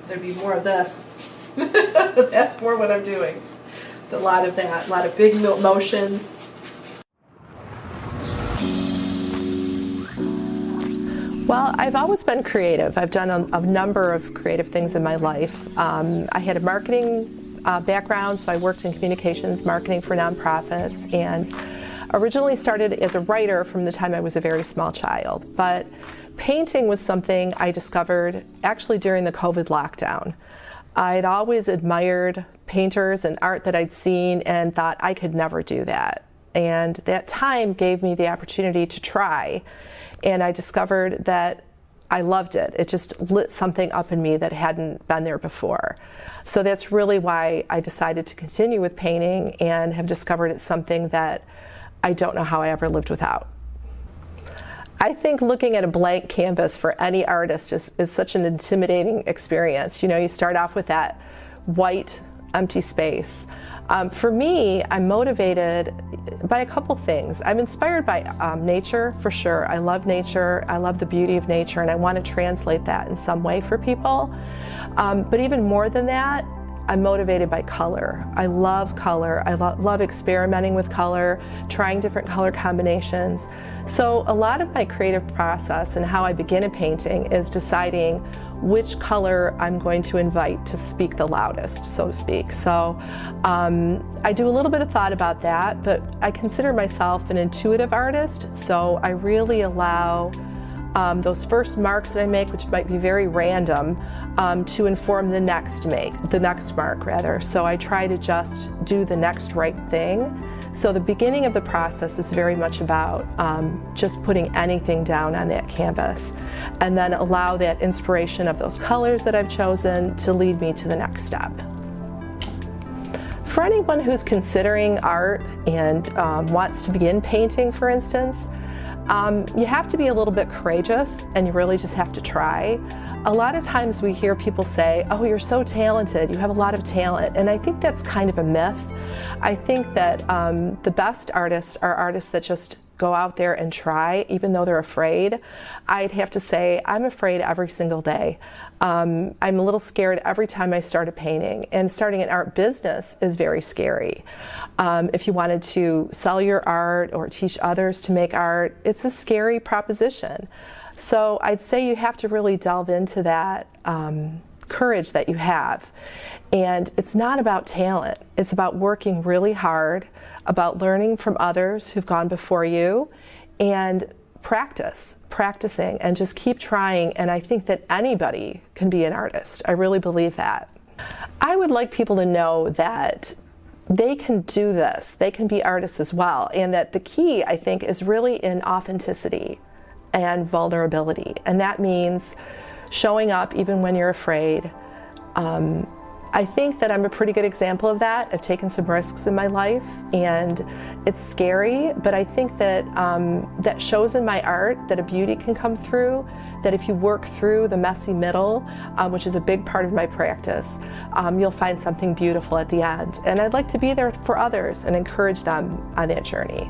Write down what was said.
there'd be more of this. That's more what I'm doing. A lot of that, a lot of big motions. Well, I've always been creative. I've done a number of creative things in my life. I had a marketing background, so I worked in communications, marketing for nonprofits, and originally started as a writer from the time I was a very small child. But painting was something I discovered actually during the COVID lockdown. I'd always admired painters and art that I'd seen and thought I could never do that. And that time gave me the opportunity to try. And I discovered that I loved it. It just lit something up in me that hadn't been there before. So that's really why I decided to continue with painting and have discovered it's something that I don't know how I ever lived without. I think looking at a blank canvas for any artist is such an intimidating experience. You know, you start off with that white, empty space. For me, I'm motivated by a couple things. I'm inspired by nature, for sure. I love nature, I love the beauty of nature, and I want to translate that in some way for people. But even more than that, I'm motivated by color. I love color. I love experimenting with color, trying different color combinations. So a lot of my creative process and how I begin a painting is deciding which color I'm going to invite to speak the loudest, so to speak. So I do a little bit of thought about that, but I consider myself an intuitive artist, so I really allow those first marks that I make, which might be very random, to inform the next mark rather. So I try to just do the next right thing. So the beginning of the process is very much about just putting anything down on that canvas, and then allow that inspiration of those colors that I've chosen to lead me to the next step. For anyone who's considering art and wants to begin painting, for instance, you have to be a little bit courageous, and you really just have to try. A lot of times we hear people say, oh, you're so talented, you have a lot of talent, and I think that's kind of a myth. I think that the best artists are artists that just go out there and try, even though they're afraid. I'd have to say I'm afraid every single day. I'm a little scared every time I start a painting, and starting an art business is very scary. If you wanted to sell your art or teach others to make art, it's a scary proposition. So I'd say you have to really delve into that courage that you have. And it's not about talent. It's about working really hard, about learning from others who've gone before you, and practicing, and just keep trying. And I think that anybody can be an artist. I really believe that. I would like people to know that they can do this. They can be artists as well. And that the key, I think, is really in authenticity and vulnerability. And that means showing up even when you're afraid. I think that I'm a pretty good example of that. I've taken some risks in my life, and it's scary, but I think that that shows in my art that a beauty can come through, that if you work through the messy middle, which is a big part of my practice, you'll find something beautiful at the end. And I'd like to be there for others and encourage them on that journey.